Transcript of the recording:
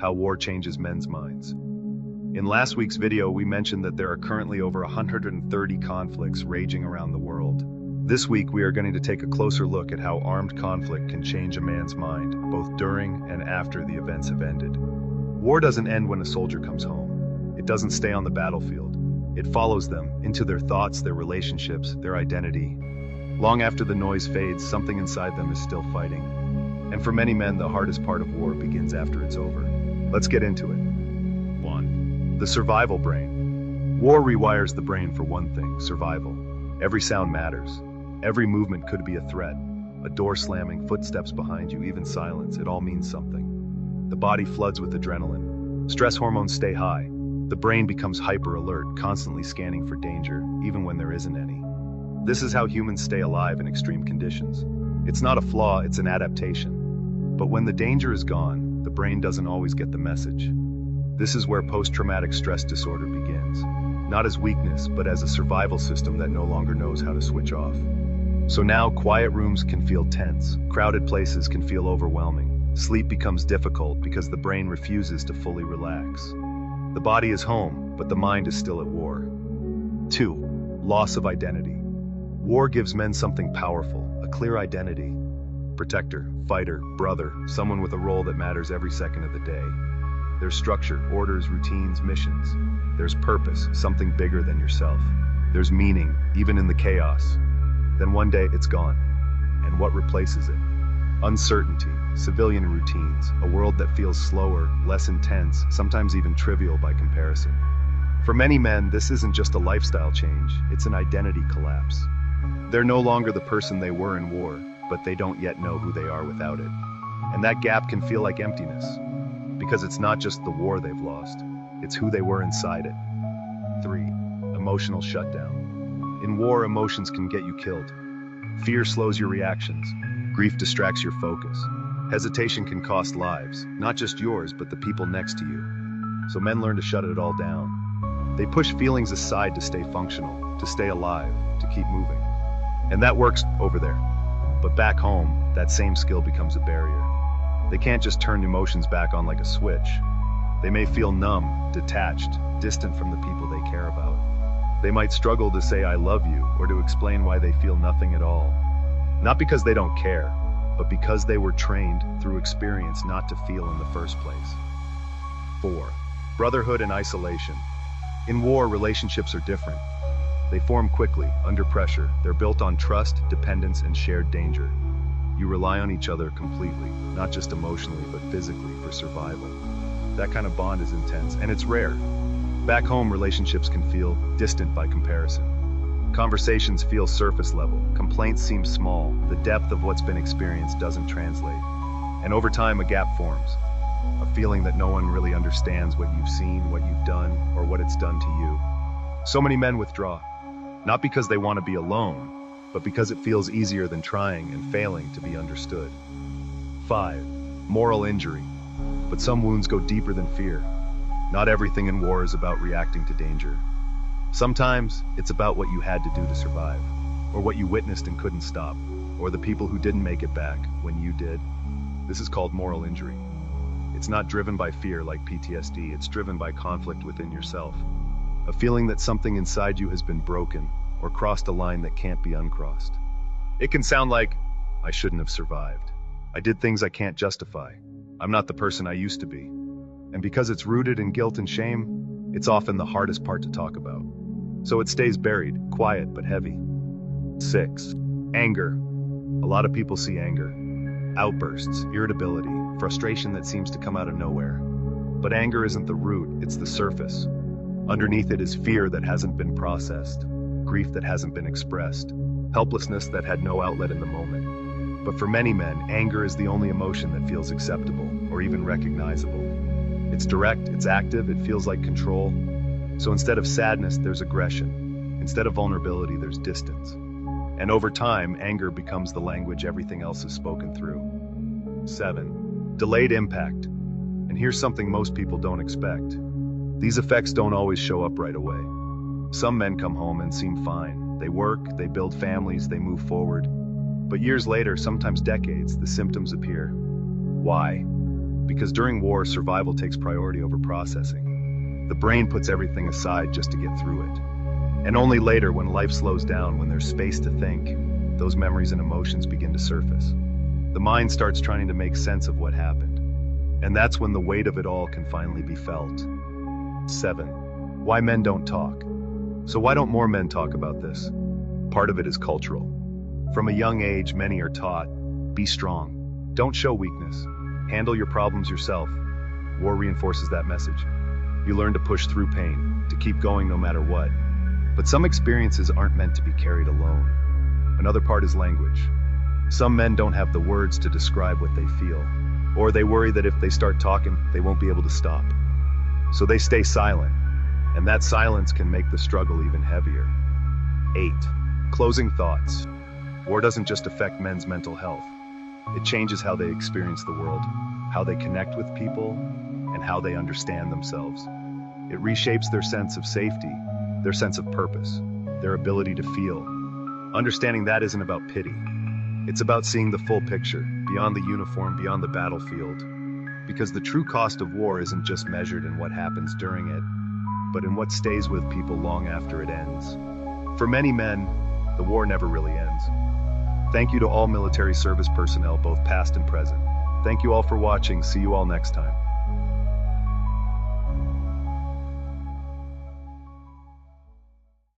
how war changes men's minds. In last week's video, we mentioned that there are currently over 130 conflicts raging around the world. This week, we are going to take a closer look at how armed conflict can change a man's mind, both during and after the events have ended. War doesn't end when a soldier comes home. It doesn't stay on the battlefield. It follows them into their thoughts, their relationships, their identity. Long after the noise fades, something inside them is still fighting. And for many men, the hardest part of war begins after it's over. Let's get into it. 1. The survival brain. War rewires the brain for one thing: survival. Every sound matters. Every movement could be a threat. A door slamming, footsteps behind you, even silence, it all means something. The body floods with adrenaline. Stress hormones stay high. The brain becomes hyper alert, constantly scanning for danger, even when there isn't any. This is how humans stay alive in extreme conditions. It's not a flaw, it's an adaptation. But when the danger is gone, the brain doesn't always get the message. This is where post-traumatic stress disorder begins. Not as weakness, but as a survival system that no longer knows how to switch off. So now, quiet rooms can feel tense. Crowded places can feel overwhelming. Sleep becomes difficult because the brain refuses to fully relax. The body is home, but the mind is still at war. 2. Loss of identity. War gives men something powerful, a clear identity. Protector, fighter, brother, someone with a role that matters every second of the day. There's structure, orders, routines, missions. There's purpose, something bigger than yourself. There's meaning, even in the chaos. Then one day, it's gone. And what replaces it? Uncertainty, civilian routines, a world that feels slower, less intense, sometimes even trivial by comparison. For many men, this isn't just a lifestyle change, it's an identity collapse. They're no longer the person they were in war, but they don't yet know who they are without it. And that gap can feel like emptiness, because it's not just the war they've lost, it's who they were inside it. 3. Emotional shutdown. In war, emotions can get you killed. Fear slows your reactions. Grief distracts your focus. Hesitation can cost lives, not just yours, but the people next to you. So men learn to shut it all down. They push feelings aside to stay functional, to stay alive, to keep moving. And that works over there. But back home, that same skill becomes a barrier. They can't just turn emotions back on like a switch. They may feel numb, detached, distant from the people they care about. They might struggle to say "I love you" or to explain why they feel nothing at all. Not because they don't care, but because they were trained through experience not to feel in the first place. 4. Brotherhood and isolation. In war, relationships are different. They form quickly, under pressure. They're built on trust, dependence, and shared danger. You rely on each other completely, not just emotionally, but physically, for survival. That kind of bond is intense, and it's rare. Back home, relationships can feel distant by comparison. Conversations feel surface level, complaints seem small, the depth of what's been experienced doesn't translate. And over time, a gap forms. A feeling that no one really understands what you've seen, what you've done, or what it's done to you. So many men withdraw. Not because they want to be alone, but because it feels easier than trying and failing to be understood. 5. Moral injury. But some wounds go deeper than fear. Not everything in war is about reacting to danger. Sometimes it's about what you had to do to survive, or what you witnessed and couldn't stop, or the people who didn't make it back when you did. This is called moral injury. It's not driven by fear like PTSD, it's driven by conflict within yourself. A feeling that something inside you has been broken or crossed a line that can't be uncrossed. It can sound like, "I shouldn't have survived. I did things I can't justify. I'm not the person I used to be." And because it's rooted in guilt and shame, it's often the hardest part to talk about. So it stays buried, quiet but heavy. 6. Anger. A lot of people see anger. Outbursts, irritability, frustration that seems to come out of nowhere. But anger isn't the root, it's the surface. Underneath it is fear that hasn't been processed, grief that hasn't been expressed, helplessness that had no outlet in the moment. But for many men, anger is the only emotion that feels acceptable or even recognizable. It's direct, it's active, it feels like control. So instead of sadness, there's aggression. Instead of vulnerability, there's distance. And over time, anger becomes the language everything else is spoken through. 7. Delayed impact. And here's something most people don't expect. These effects don't always show up right away. Some men come home and seem fine. They work, they build families, they move forward. But years later, sometimes decades, the symptoms appear. Why? because during war, survival takes priority over processing. The brain puts everything aside just to get through it. And only later, when life slows down, when there's space to think, those memories and emotions begin to surface. The mind starts trying to make sense of what happened. And that's when the weight of it all can finally be felt. 7. Why men don't talk. So why don't more men talk about this? Part of it is cultural. From a young age, many are taught, be strong. Don't show weakness. Handle your problems yourself. War reinforces that message. You learn to push through pain, to keep going no matter what. But some experiences aren't meant to be carried alone. Another part is language. Some men don't have the words to describe what they feel, or they worry that if they start talking, they won't be able to stop. So they stay silent, and that silence can make the struggle even heavier. 8. Closing thoughts. War doesn't just affect men's mental health. It changes how they experience the world, how they connect with people, and how they understand themselves. It reshapes their sense of safety, their sense of purpose, their ability to feel. Understanding that isn't about pity. It's about seeing the full picture, beyond the uniform, beyond the battlefield. Because the true cost of war isn't just measured in what happens during it, but in what stays with people long after it ends. For many men, the war never really ends. Thank you to all military service personnel, both past and present. Thank you all for watching. See you all next time.